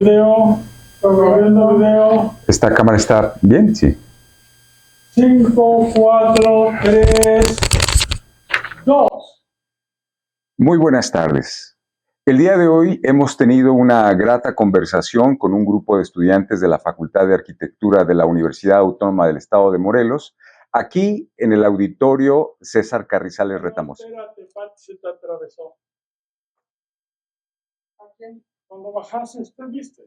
Video, estamos viendo video. ¿Esta cámara está bien? Sí. 5, 4, 3, 2. Muy buenas tardes. El día de hoy hemos tenido una grata conversación con un grupo de estudiantes de la Facultad de Arquitectura de la Universidad Autónoma del Estado de Morelos, aquí en el auditorio César Carrizales Retamosa. Espérate, Pati, se te atravesó. Cuando bajaste, ¿te viste?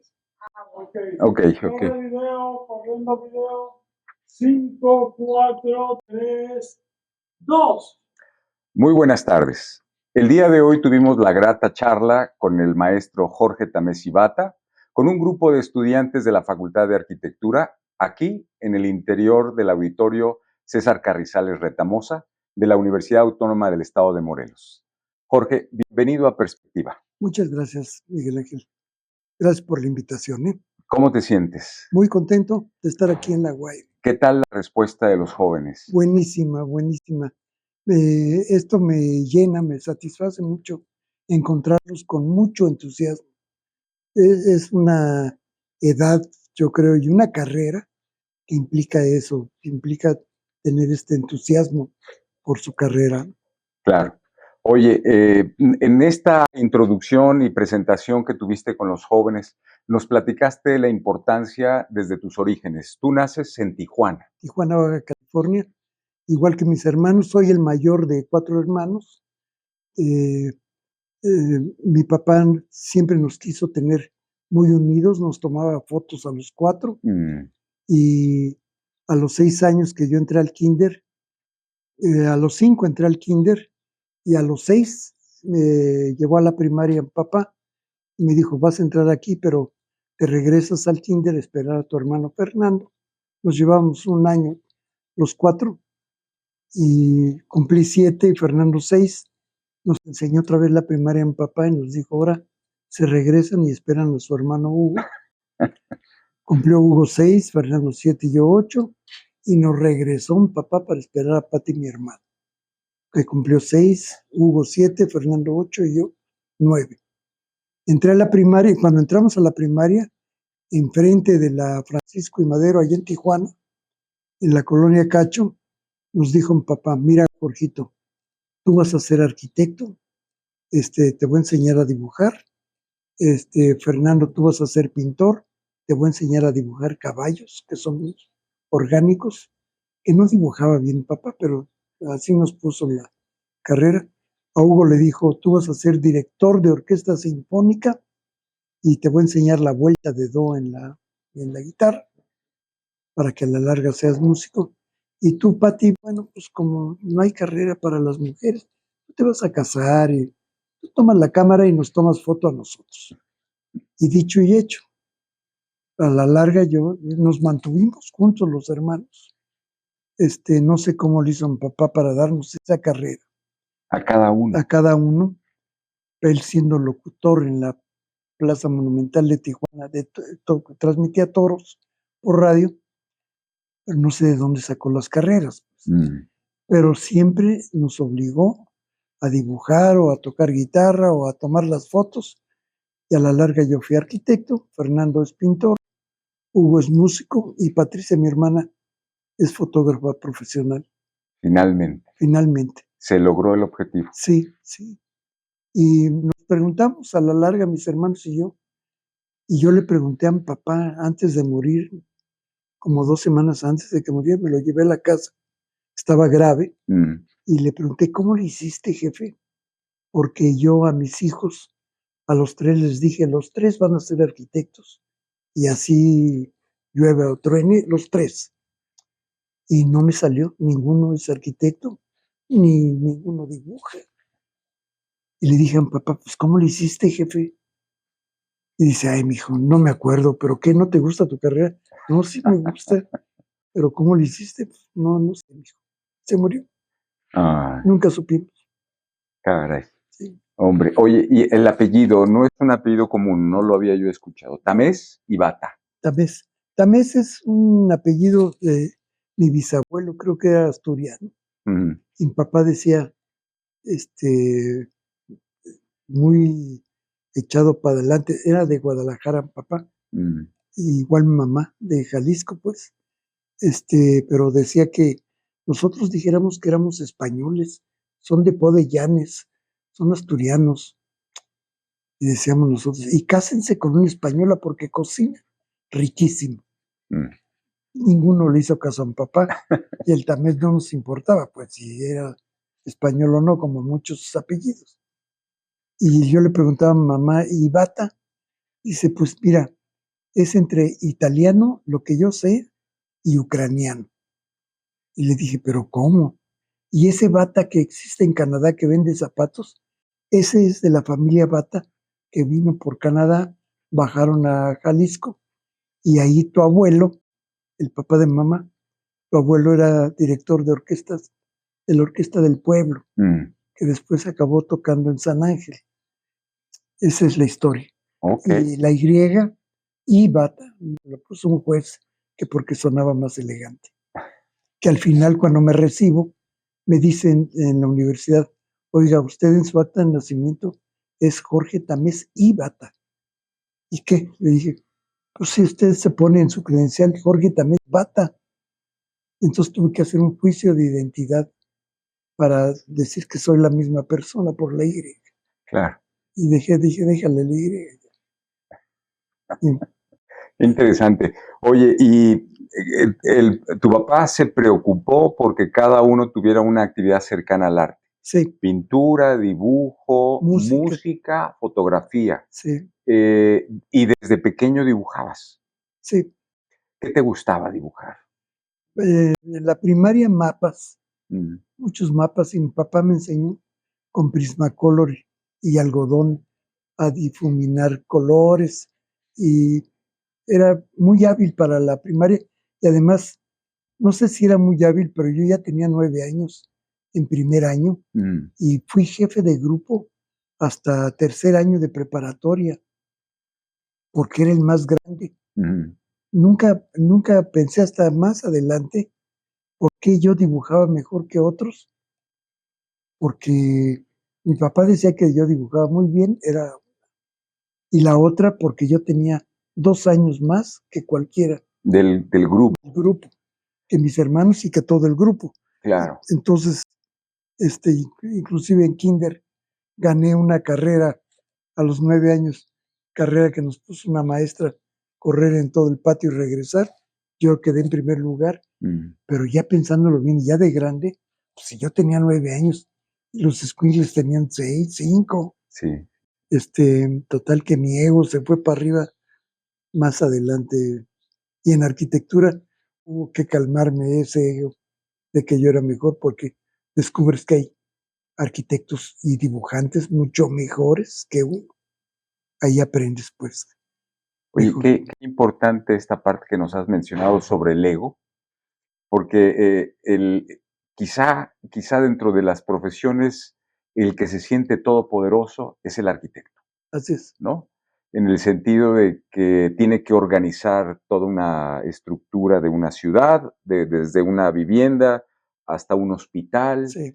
Ok. Corriendo video. 5, 4, 3, 2. Muy buenas tardes. El día de hoy tuvimos la grata charla con el maestro Jorge Tamés Ibata, con un grupo de estudiantes de la Facultad de Arquitectura, aquí en el interior del auditorio César Carrizales Retamosa, de la Universidad Autónoma del Estado de Morelos. Jorge, bienvenido a Perspectiva. Muchas gracias, Miguel Ángel. Gracias por la invitación, ¿eh? ¿Cómo te sientes? Muy contento de estar aquí en La Guaira. ¿Qué tal la respuesta de los jóvenes? Buenísima, buenísima. Esto me llena, me satisface mucho encontrarlos con mucho entusiasmo. Es una edad, yo creo, y una carrera que implica eso, que implica tener este entusiasmo por su carrera. Claro. Oye, en esta introducción y presentación que tuviste con los jóvenes, nos platicaste la importancia desde tus orígenes. Tú naces en Tijuana. Tijuana, Baja California, igual que mis hermanos, soy el mayor de 4 hermanos. Mi papá siempre nos quiso tener muy unidos, nos tomaba fotos a los 4 y a los 6 años que yo entré al kinder, a los 5 entré al kinder y a los 6 me llevó a la primaria papá y me dijo, vas a entrar aquí, pero te regresas al kinder a esperar a tu hermano Fernando. Nos llevamos un año los 4 y cumplí 7 y Fernando 6. Nos enseñó otra vez la primaria en papá y nos dijo, ahora se regresan y esperan a su hermano Hugo. Cumplió Hugo 6, Fernando 7 y yo 8, y nos regresó un papá para esperar a Pati, mi hermano, que cumplió 6, Hugo 7, Fernando 8 y yo 9. Entré a la primaria y cuando entramos a la primaria, enfrente de la Francisco y Madero, allá en Tijuana, en la colonia Cacho, nos dijo un papá, mira, Jorgito, tú vas a ser arquitecto, te voy a enseñar a dibujar. Fernando, tú vas a ser pintor, te voy a enseñar a dibujar caballos, que son orgánicos, que no dibujaba bien papá, pero así nos puso la carrera. A Hugo le dijo, tú vas a ser director de orquesta sinfónica y te voy a enseñar la vuelta de do en la guitarra, para que a la larga seas músico. Y tú, Pati, bueno, pues como no hay carrera para las mujeres, tú te vas a casar y tú tomas la cámara y nos tomas foto a nosotros. Y dicho y hecho, a la larga nos mantuvimos juntos los hermanos. No sé cómo lo hizo mi papá para darnos esa carrera. A cada uno. A cada uno. Él siendo locutor en la Plaza Monumental de Tijuana, transmitía toros por radio, pero no sé de dónde sacó las carreras. Pero siempre nos obligó a dibujar o a tocar guitarra o a tomar las fotos. Y a la larga yo fui arquitecto, Fernando es pintor, Hugo es músico y Patricia, mi hermana, es fotógrafa profesional. Finalmente. Se logró el objetivo. Sí, sí. Y nos preguntamos a la larga, mis hermanos y yo le pregunté a mi papá antes de morir, como 2 semanas antes de que muriera, me lo llevé a la casa, estaba grave, y le pregunté, ¿cómo le hiciste, jefe? Porque yo a mis hijos, a los 3 les dije, los 3 van a ser arquitectos, y así llueve o truene, los 3. Y no me salió, ninguno es arquitecto, ni ninguno dibuja. Y le dije a mi papá, pues, ¿cómo le hiciste, jefe? Y dice, ay, mijo, no me acuerdo, ¿pero qué? ¿No te gusta tu carrera? No, sí me gusta, pero ¿cómo le hiciste? Pues, no sé, mijo. Se murió. Nunca supimos. Caray. Sí. Hombre, oye, y el apellido no es un apellido común, no lo había yo escuchado. Tamés Ibata. Tamés. Tamés es un apellido de mi bisabuelo, creo que era asturiano. Y mi papá decía, muy echado para adelante. Era de Guadalajara, papá, y igual mi mamá, de Jalisco, pues. Pero decía que nosotros dijéramos que éramos españoles, son de Podellanes, son asturianos. Y decíamos nosotros, y cásense con una española porque cocina riquísimo. Ninguno le hizo caso a mi papá y el tamés no nos importaba, pues si era español o no, como muchos apellidos. Y yo le preguntaba a mi mamá, ¿y bata? Dice, pues mira, es entre italiano, lo que yo sé, y ucraniano. Y le dije, ¿pero cómo? Y ese Bata que existe en Canadá que vende zapatos, ese es de la familia Bata que vino por Canadá, bajaron a Jalisco y ahí tu abuelo, el papá de mamá, tu abuelo era director de orquestas, de la Orquesta del Pueblo, que después acabó tocando en San Ángel. Esa es la historia. Okay. Y la y Bata, lo puso un juez que porque sonaba más elegante. Que al final, cuando me recibo, me dicen en la universidad, oiga, usted en su acta de nacimiento es Jorge Tamés y Bata. ¿Y qué? Le dije, pues si usted se pone en su credencial Jorge Tamés Bata. Entonces tuve que hacer un juicio de identidad para decir que soy la misma persona por la Y. Claro. Y dije, déjale la Y. Interesante. Oye, ¿y tu papá se preocupó porque cada uno tuviera una actividad cercana al arte? Sí. Pintura, dibujo, Música, fotografía. Sí. Y desde pequeño dibujabas. Sí. ¿Qué te gustaba dibujar? En la primaria mapas, muchos mapas, y mi papá me enseñó con Prismacolor y algodón a difuminar colores, y era muy hábil para la primaria, y además, no sé si era muy hábil, pero yo ya tenía 9 años en primer año, y fui jefe de grupo hasta tercer año de preparatoria, porque era el más grande. Nunca pensé hasta más adelante por qué yo dibujaba mejor que otros, porque mi papá decía que yo dibujaba muy bien, y la otra porque yo tenía 2 años más que cualquiera del grupo. del grupo, que mis hermanos y que todo el grupo. Claro. Entonces, inclusive en kinder gané una carrera a los 9 años, carrera que nos puso una maestra, correr en todo el patio y regresar. Yo quedé en primer lugar, pero ya pensándolo bien, ya de grande, pues si yo tenía 9 años y los escuincles tenían 6, 5. Sí. Total que mi ego se fue para arriba más adelante. Y en arquitectura hubo que calmarme ese ego de que yo era mejor, porque descubres que hay arquitectos y dibujantes mucho mejores que uno. Ahí aprendes, pues. Oye, qué importante esta parte que nos has mencionado sobre el ego, porque quizá dentro de las profesiones el que se siente todopoderoso es el arquitecto. Así es. ¿No? En el sentido de que tiene que organizar toda una estructura de una ciudad, desde una vivienda hasta un hospital, Sí.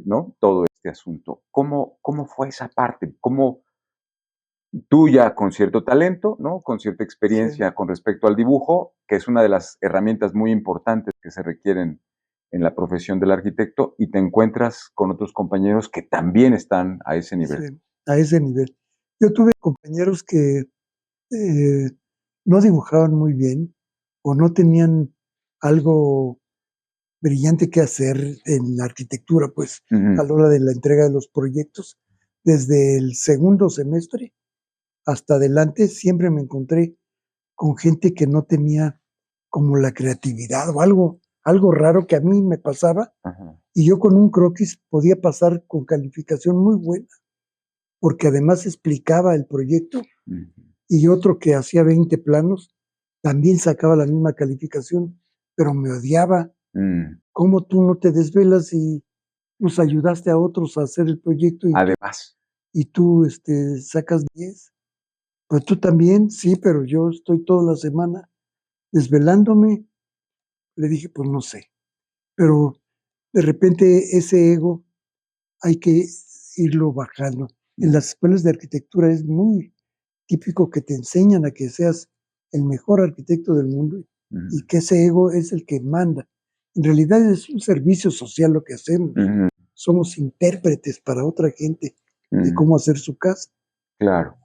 ¿no? Todo este asunto. ¿Cómo fue esa parte? ¿Cómo tú ya con cierto talento, ¿no? Con cierta experiencia Sí. con respecto al dibujo, que es una de las herramientas muy importantes que se requieren en la profesión del arquitecto, y te encuentras con otros compañeros que también están a ese nivel? Sí, a ese nivel. Yo tuve compañeros que no dibujaban muy bien o no tenían algo brillante que hacer en la arquitectura, pues, a la hora de la entrega de los proyectos. Desde el segundo semestre hasta adelante siempre me encontré con gente que no tenía como la creatividad o algo raro que a mí me pasaba, y yo con un croquis podía pasar con calificación muy buena, porque además explicaba el proyecto, y otro que hacía 20 planos también sacaba la misma calificación, pero me odiaba. ¿Cómo tú no te desvelas y nos ayudaste a otros a hacer el proyecto Además. y tú sacas 10? Pues tú también, sí, pero yo estoy toda la semana desvelándome. Le dije, pues no sé, pero de repente ese ego hay que irlo bajando. En las escuelas de arquitectura es muy típico que te enseñan a que seas el mejor arquitecto del mundo y que ese ego es el que manda. En realidad es un servicio social lo que hacemos. Somos intérpretes para otra gente de cómo hacer su casa. Claro.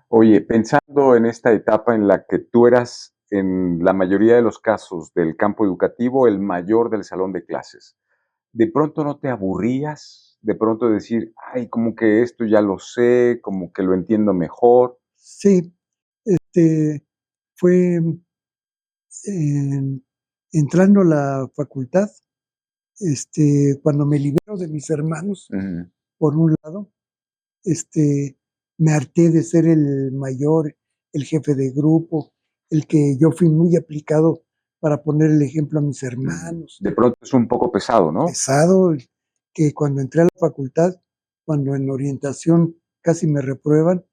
Oye, pensando en esta etapa en la que tú eras, en la mayoría de los casos del campo educativo, el mayor del salón de clases, ¿de pronto no te aburrías? De pronto decir, ay, como que esto ya lo sé, como que lo entiendo mejor. Sí, fue entrando a la facultad, cuando me libero de mis hermanos, por un lado, me harté de ser el mayor, el jefe de grupo, el que yo fui muy aplicado para poner el ejemplo a mis hermanos. De pronto es un poco pesado, ¿no? Pesado, que cuando entré a la facultad, cuando en orientación casi me reprueban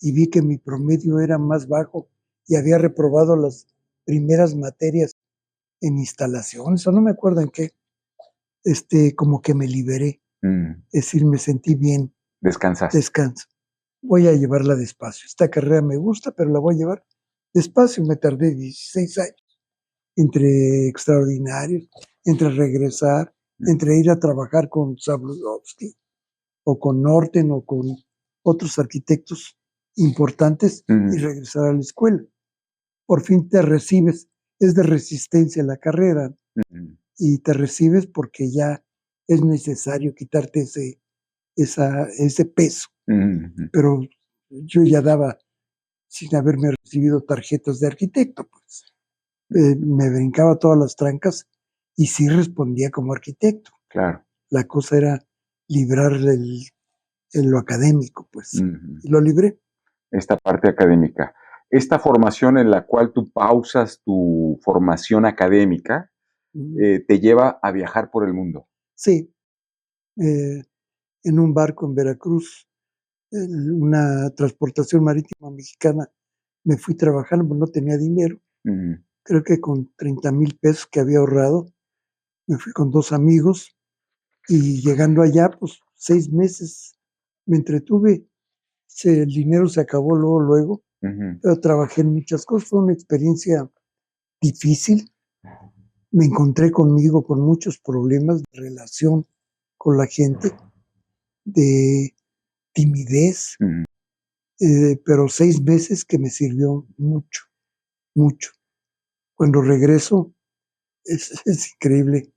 y vi que mi promedio era más bajo y había reprobado las primeras materias en instalaciones, o no me acuerdo en qué, como que me liberé. Es decir, me sentí bien. Descansaste. Descanso. Voy a llevarla despacio. Esta carrera me gusta, pero la voy a llevar despacio. Me tardé 16 años entre extraordinarios, entre regresar, entre ir a trabajar con Zabludovsky o con Norten o con otros arquitectos importantes y regresar a la escuela. Por fin te recibes. Es de resistencia la carrera y te recibes porque ya es necesario quitarte ese peso. Pero yo ya daba, sin haberme recibido tarjetas de arquitecto, pues. Me brincaba todas las trancas y sí respondía como arquitecto. Claro. La cosa era librar lo académico, pues. Y lo libré. Esta parte académica. Esta formación en la cual tú pausas tu formación académica, te lleva a viajar por el mundo. Sí. En un barco en Veracruz, en una transportación marítima mexicana, me fui trabajando, no tenía dinero. Creo que con 30,000 pesos que había ahorrado, me fui con 2 amigos y llegando allá, pues 6 meses me entretuve. El dinero se acabó luego, pero trabajé en muchas cosas. Fue una experiencia difícil. Me encontré conmigo con muchos problemas de relación con la gente, de timidez, pero 6 meses que me sirvió mucho, mucho. Cuando regreso, es increíble.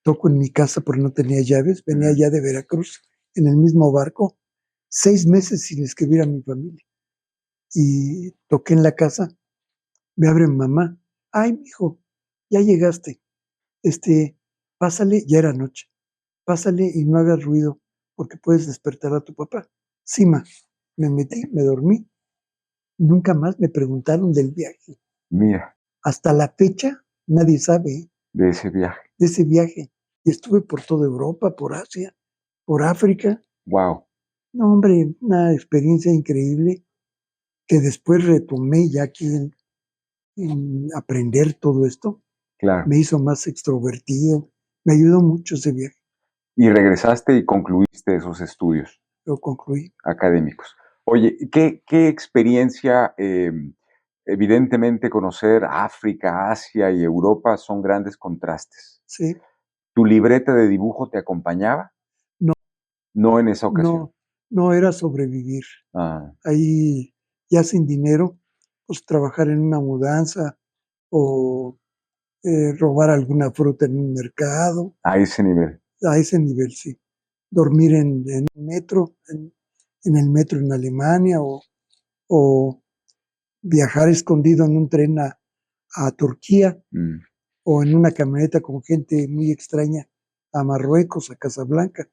Toco en mi casa porque no tenía llaves. Venía ya de Veracruz en el mismo barco. 6 meses sin escribir a mi familia. Y toqué en la casa. Me abre mamá. Ay, mijo, ya llegaste. Pásale, ya era noche. Pásale y no hagas ruido porque puedes despertar a tu papá. Sí, ma. Me metí, me dormí. Nunca más me preguntaron del viaje. Mira. Hasta la fecha, nadie sabe de ese viaje. De ese viaje. Y estuve por toda Europa, por Asia, por África. Wow. No, hombre, una experiencia increíble que después retomé ya aquí en aprender todo esto. Claro. Me hizo más extrovertido. Me ayudó mucho ese viaje. Y regresaste y concluiste esos estudios. Lo concluí. Académicos. Oye, ¿qué experiencia? Evidentemente conocer África, Asia y Europa son grandes contrastes. Sí. ¿Tu libreta de dibujo te acompañaba? No. No en esa ocasión. No era sobrevivir. Ahí, ya sin dinero, pues trabajar en una mudanza o robar alguna fruta en un mercado. A ese nivel. A ese nivel, sí. Dormir en un metro, en el metro en Alemania o viajar escondido en un tren a Turquía o en una camioneta con gente muy extraña a Marruecos, a Casablanca.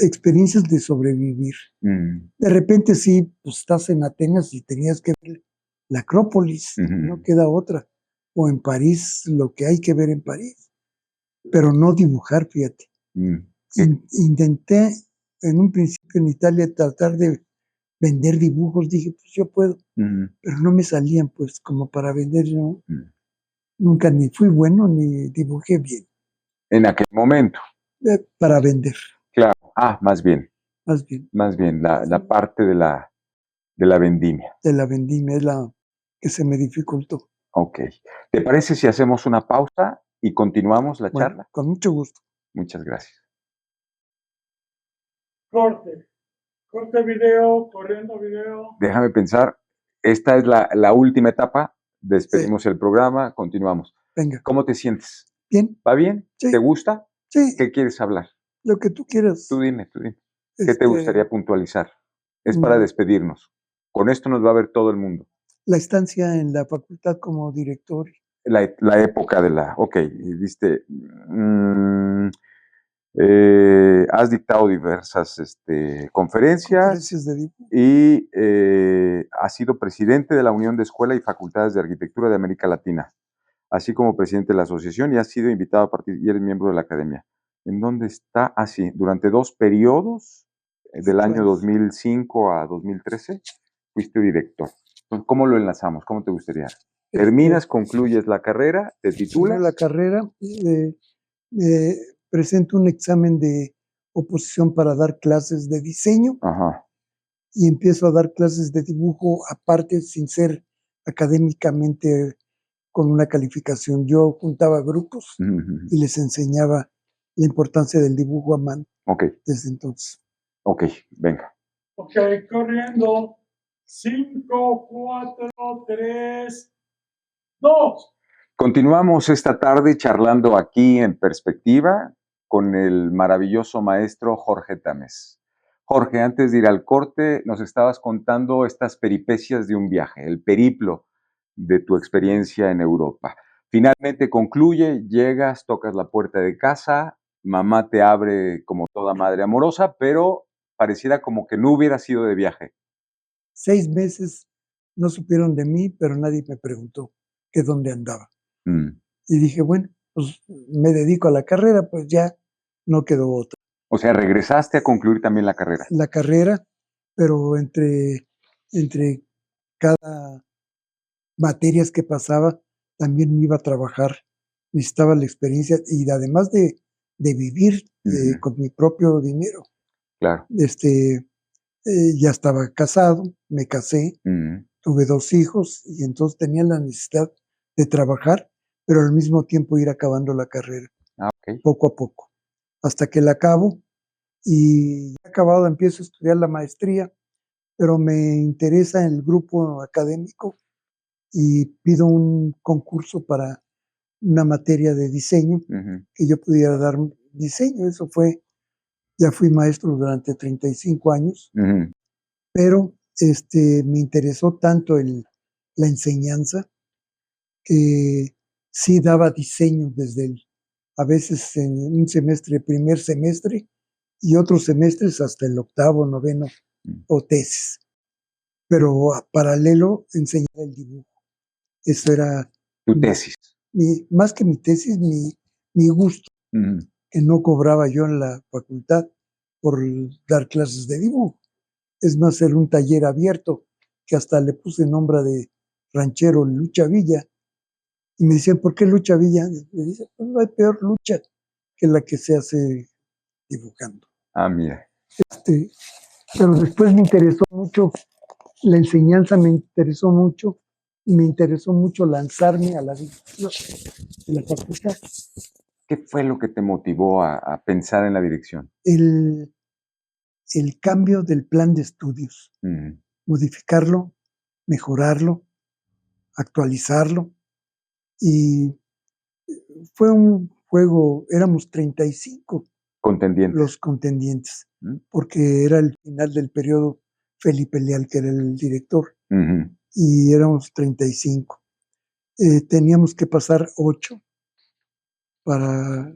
Experiencias de sobrevivir. De repente sí, pues estás en Atenas y tenías que ver la Acrópolis, no queda otra. O en París, lo que hay que ver en París. Pero no dibujar, fíjate. Intenté en un principio en Italia tratar de vender dibujos, dije, pues yo puedo, pero no me salían pues como para vender, ¿no? Nunca ni fui bueno ni dibujé bien. En aquel momento. Para vender. Claro, más bien. Más bien, la parte de la vendimia. De la vendimia es la que se me dificultó. Ok. ¿Te parece si hacemos una pausa y continuamos la charla? Con mucho gusto. Muchas gracias. Corte. Corte video, corriendo video. Déjame pensar. Esta es la última etapa. Despedimos el programa, continuamos. Venga. ¿Cómo te sientes? Bien. ¿Va bien? Sí. ¿Te gusta? Sí. ¿Qué quieres hablar? Lo que tú quieras. Tú dime. ¿Qué te gustaría puntualizar? Es para despedirnos. Con esto nos va a ver todo el mundo. La estancia en la facultad como director. La época de la... Ok, diste... has dictado diversas conferencias de dibujo. Y has sido presidente de la Unión de Escuela y Facultades de Arquitectura de América Latina, así como presidente de la asociación, y has sido invitado a partir y eres miembro de la academia. ¿En dónde está? Así, durante 2 periodos, del año 2005 a 2013, fuiste director. Entonces, ¿cómo lo enlazamos? ¿Cómo te gustaría? ¿Terminas, concluyes la carrera, te titulas? La carrera, presento un examen de oposición para dar clases de diseño. Ajá. Y empiezo a dar clases de dibujo aparte, sin ser académicamente con una calificación. Yo juntaba grupos y les enseñaba la importancia del dibujo a mano. Ok. Desde entonces. Ok, venga. Ok, corriendo. 5, 4, 3, 2. Continuamos esta tarde charlando aquí en Perspectiva con el maravilloso maestro Jorge Tamés. Jorge, antes de ir al corte, nos estabas contando estas peripecias de un viaje, el periplo de tu experiencia en Europa. Finalmente concluye, llegas, tocas la puerta de casa, mamá te abre como toda madre amorosa, pero pareciera como que no hubiera sido de viaje. 6 meses no supieron de mí, pero nadie me preguntó que dónde andaba. Y dije, bueno, pues me dedico a la carrera, pues ya no quedó otra. O sea, regresaste a concluir también la carrera. La carrera, pero entre cada materias que pasaba, también me iba a trabajar. Necesitaba la experiencia y además de vivir con mi propio dinero. Claro. Ya estaba casado, me casé, tuve 2 hijos y entonces tenía la necesidad de trabajar, pero al mismo tiempo ir acabando la carrera. Okay. Poco a poco, hasta que la acabo y acabado empiezo a estudiar la maestría, pero me interesa el grupo académico y pido un concurso para una materia de diseño, que yo pudiera dar diseño. Eso fue, ya fui maestro durante 35 años, pero me interesó tanto la enseñanza que sí daba diseño desde a veces en un semestre, primer semestre, y otros semestres hasta el 8º, 9º, o tesis. Pero a paralelo enseñar el dibujo. Eso era tu tesis. Más que mi tesis, mi gusto, que no cobraba yo en la facultad por dar clases de dibujo. Es más, era un taller abierto, que hasta le puse nombre de ranchero Lucha Villa. Y me decían, ¿por qué Lucha Villa? Le dije, pues no hay peor lucha que la que se hace dibujando. Ah, mira. Pero después me interesó mucho la enseñanza, me interesó mucho, y me interesó mucho lanzarme a la dirección de la facultad. ¿Qué fue lo que te motivó a pensar en la dirección? El cambio del plan de estudios, modificarlo, mejorarlo, actualizarlo. Y fue un juego, éramos 35 contendientes. Los contendientes, porque era el final del periodo Felipe Leal, que era el director, y éramos 35. Teníamos que pasar 8 para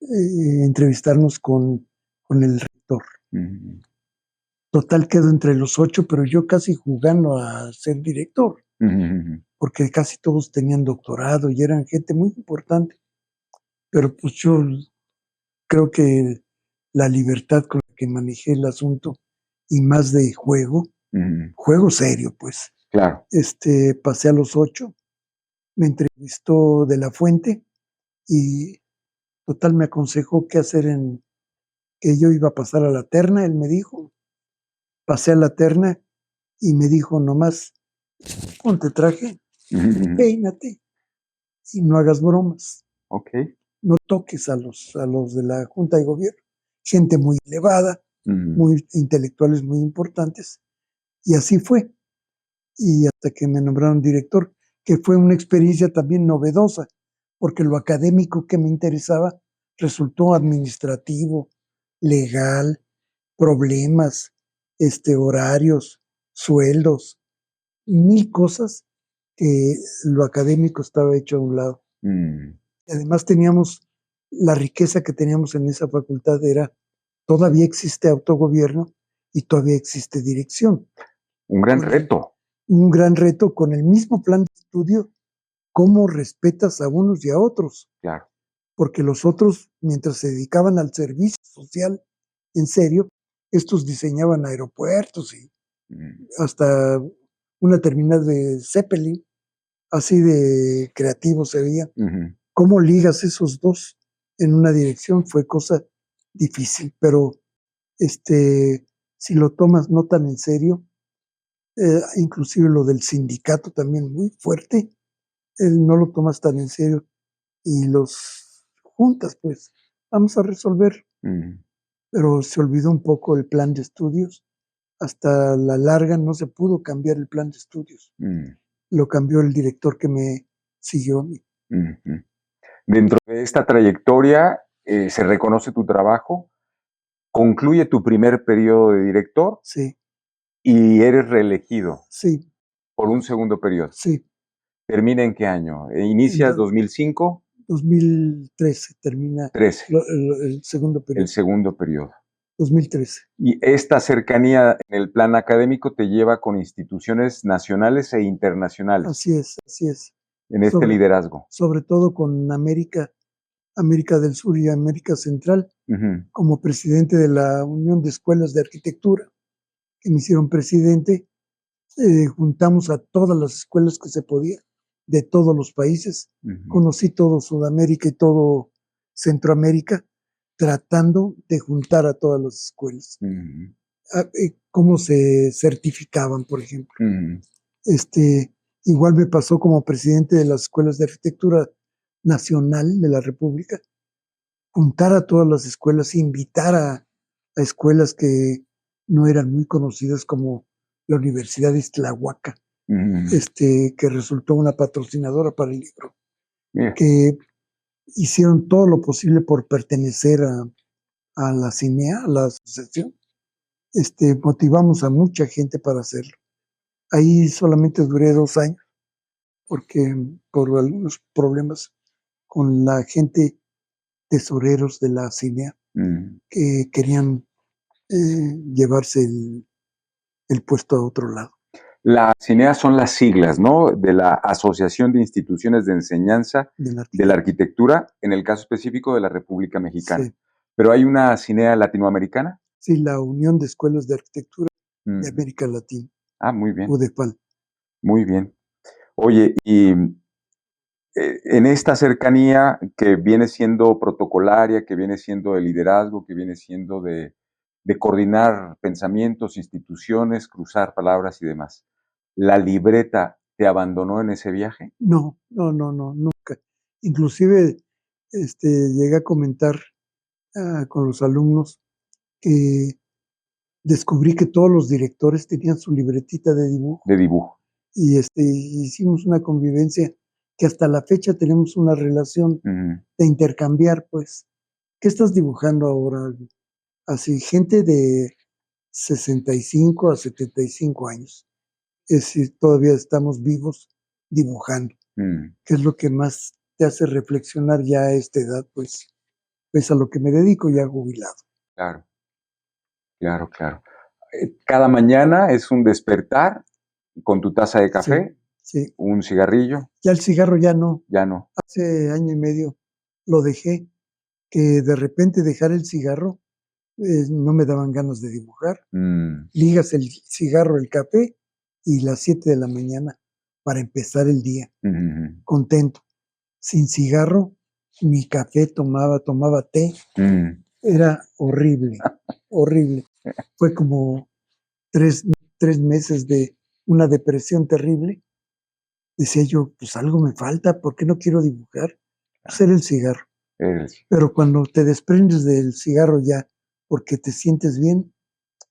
entrevistarnos con el rector. Total, quedo entre los 8, pero yo casi jugando a ser director, porque casi todos tenían doctorado y eran gente muy importante. Pero pues yo creo que la libertad con la que manejé el asunto, y más de juego, juego serio, pues. Claro. Pasé a los 8, me entrevistó De la Fuente y total me aconsejó qué hacer en que yo iba a pasar a la terna, él me dijo, pasé a la terna y me dijo nomás, ponte traje, peínate y no hagas bromas. Ok. No toques a los de la Junta de Gobierno, gente muy elevada, muy intelectuales muy importantes, y así fue. Y hasta que me nombraron director, que fue una experiencia también novedosa, porque lo académico que me interesaba resultó administrativo, legal, problemas, horarios, sueldos, mil cosas que lo académico estaba hecho a un lado. Además teníamos, la riqueza que teníamos en esa facultad era, todavía existe autogobierno y todavía existe dirección. Un gran reto. Un gran reto con el mismo plan de estudio, cómo respetas a unos y a otros. Claro. Porque los otros, mientras se dedicaban al servicio social, en serio, estos diseñaban aeropuertos y hasta una terminal de Zeppelin, así de creativos se veían. ¿Cómo ligas esos dos en una dirección? Fue cosa difícil, pero si lo tomas no tan en serio, inclusive lo del sindicato también muy fuerte, no lo tomas tan en serio y los juntas, pues, vamos a resolver. Pero se olvidó un poco el plan de estudios. Hasta la larga no se pudo cambiar el plan de estudios. Lo cambió el director que me siguió a mí. Dentro de esta trayectoria se reconoce tu trabajo, concluye tu primer periodo de director. Sí. Y eres reelegido. Sí. Por un segundo periodo. Sí. ¿Termina en qué año? ¿Inicias 2005? 2013 termina 13. El segundo periodo. El segundo periodo. 2013. Y esta cercanía en el plan académico te lleva con instituciones nacionales e internacionales. Así es, así es. En este liderazgo. Sobre todo con América del Sur y América Central, como presidente de la Unión de Escuelas de Arquitectura, que me hicieron presidente. Juntamos a todas las escuelas que se podía, de todos los países. Conocí todo Sudamérica y todo Centroamérica, tratando de juntar a todas las escuelas. Cómo se certificaban, por ejemplo. Igual me pasó como presidente de las escuelas de arquitectura nacional de la República, juntar a todas las escuelas, invitar a escuelas que no eran muy conocidas, como la Universidad de Iztlahuaca, que resultó una patrocinadora para el libro, que hicieron todo lo posible por pertenecer a la CINEA, a la asociación. Motivamos a mucha gente para hacerlo. Ahí solamente duré 2 años, porque por algunos problemas con la gente, tesoreros de la CINEA, que querían llevarse el puesto a otro lado. La CINEA son las siglas, ¿no? De la Asociación de Instituciones de Enseñanza de la Arquitectura, en el caso específico de la República Mexicana. Sí. ¿Pero hay una CINEA latinoamericana? Sí, la Unión de Escuelas de Arquitectura de América Latina. Ah, muy bien. UDEPAL. Muy bien. Oye, y en esta cercanía que viene siendo protocolaria, que viene siendo de liderazgo, que viene siendo de coordinar pensamientos, instituciones, cruzar palabras y demás, ¿la libreta te abandonó en ese viaje? No, nunca. Inclusive llegué a comentar con los alumnos que descubrí que todos los directores tenían su libretita de dibujo. De dibujo. Y hicimos una convivencia que hasta la fecha tenemos una relación de intercambiar, pues. ¿Qué estás dibujando ahora? Así, gente de 65 a 75 años. Es decir, todavía estamos vivos dibujando. ¿Qué es lo que más te hace reflexionar ya a esta edad? Pues a lo que me dedico, ya jubilado. Claro, claro, claro. Cada mañana es un despertar con tu taza de café, sí. Un cigarrillo. Ya el cigarro ya no. Ya no. Hace año y medio lo dejé, que de repente dejar el cigarro no me daban ganas de dibujar. Ligas el cigarro, el café, y las 7 de la mañana para empezar el día. Contento. Sin cigarro, ni café tomaba té. Era horrible, horrible. Fue como 3 meses de una depresión terrible. Decía yo, pues algo me falta, ¿por qué no quiero dibujar? Pues era el cigarro. Pero cuando te desprendes del cigarro ya porque te sientes bien,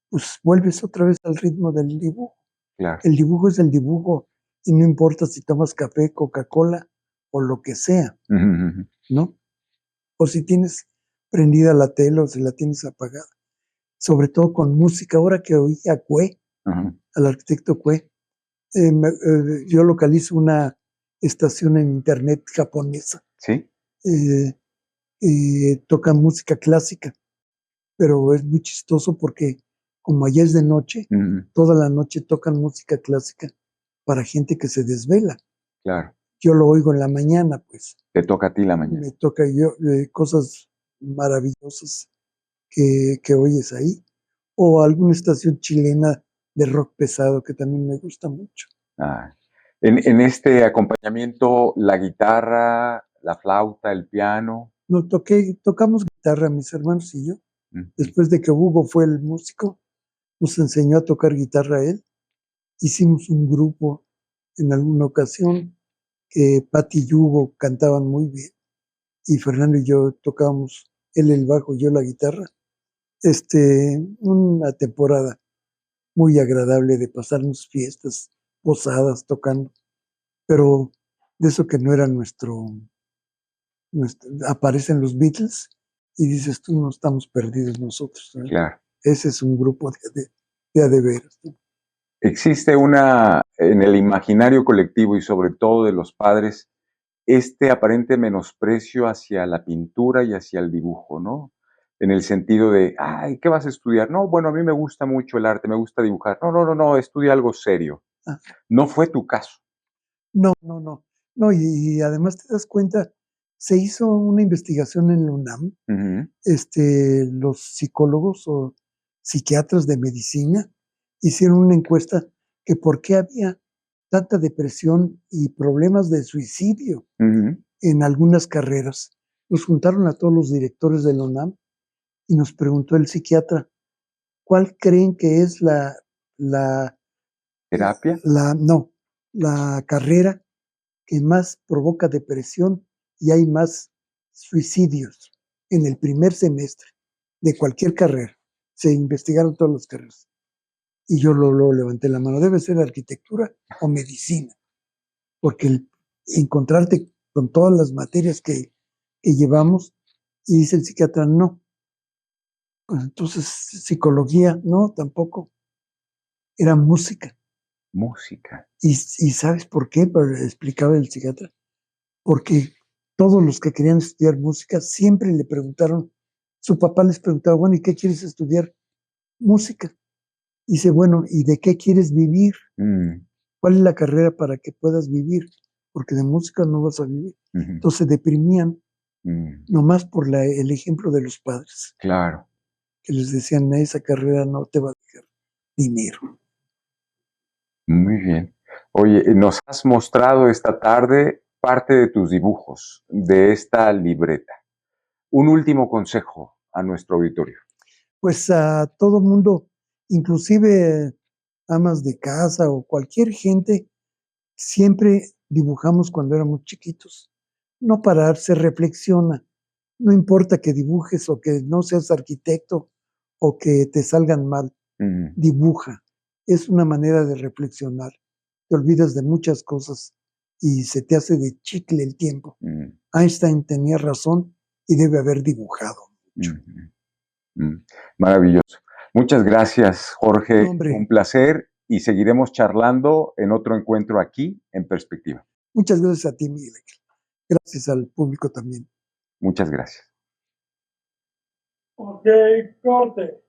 pues vuelves otra vez al ritmo del dibujo. Claro. El dibujo es el dibujo y no importa si tomas café, Coca-Cola o lo que sea, ¿no? O si tienes prendida la tele o si la tienes apagada. Sobre todo con música. Ahora que oí a Cue, al arquitecto Cue, yo localizo una estación en internet japonesa. ¿Sí? Tocan música clásica, pero es muy chistoso porque como allá es de noche, toda la noche tocan música clásica para gente que se desvela. Claro. Yo lo oigo en la mañana, pues. Te toca a ti la mañana. Me toca yo cosas maravillosas que oyes ahí. O alguna estación chilena de rock pesado que también me gusta mucho. En este acompañamiento, la guitarra, la flauta, el piano. No, tocamos guitarra, mis hermanos y yo. Después de que Hugo fue el músico, nos enseñó a tocar guitarra a él. Hicimos un grupo en alguna ocasión que Pati y Hugo cantaban muy bien. Y Fernando y yo tocábamos, él el bajo, yo la guitarra. Una temporada muy agradable de pasarnos fiestas, posadas, tocando. Pero de eso que no era aparecen los Beatles y dices tú, no estamos perdidos nosotros, ¿no? Claro. Ese es un grupo de a de veras, ¿no? Existe en el imaginario colectivo y sobre todo de los padres, este aparente menosprecio hacia la pintura y hacia el dibujo, ¿no? En el sentido de, ay, ¿qué vas a estudiar? No, bueno, a mí me gusta mucho el arte, me gusta dibujar. No, estudia algo serio. ¿No fue tu caso? No. No, y además te das cuenta, se hizo una investigación en la UNAM, los psicólogos o psiquiatras de medicina hicieron una encuesta que por qué había tanta depresión y problemas de suicidio en algunas carreras. Nos juntaron a todos los directores de la UNAM y nos preguntó el psiquiatra, ¿cuál creen que es la ¿Terapia? La carrera que más provoca depresión y hay más suicidios en el primer semestre de cualquier carrera? Se investigaron todas las carreras. Y yo lo levanté la mano. Debe ser arquitectura o medicina. Porque encontrarte con todas las materias que llevamos, y dice el psiquiatra, no. Pues entonces, psicología, no, tampoco. Era música. Música. ¿Y sabes por qué? Explicaba el psiquiatra. Porque todos los que querían estudiar música siempre le preguntaron, su papá les preguntaba, bueno, ¿y qué quieres estudiar? Música. Dice, bueno, ¿y de qué quieres vivir? ¿Cuál es la carrera para que puedas vivir? Porque de música no vas a vivir. Entonces se deprimían nomás por el ejemplo de los padres. Claro. Que les decían, esa carrera no te va a dejar dinero. Muy bien. Oye, nos has mostrado esta tarde parte de tus dibujos, de esta libreta. Un último consejo a nuestro auditorio. Pues a todo mundo, inclusive amas de casa o cualquier gente, siempre dibujamos cuando éramos chiquitos. No parar, se reflexiona. No importa que dibujes o que no seas arquitecto o que te salgan mal. Dibuja. Es una manera de reflexionar. Te olvidas de muchas cosas y se te hace de chicle el tiempo. Einstein tenía razón y debe haber dibujado mucho. Maravilloso. Muchas gracias, Jorge. Hombre. Un placer y seguiremos charlando en otro encuentro aquí en Perspectiva. Muchas gracias a ti, Miguel. Gracias al público también. Muchas gracias. Ok, corte.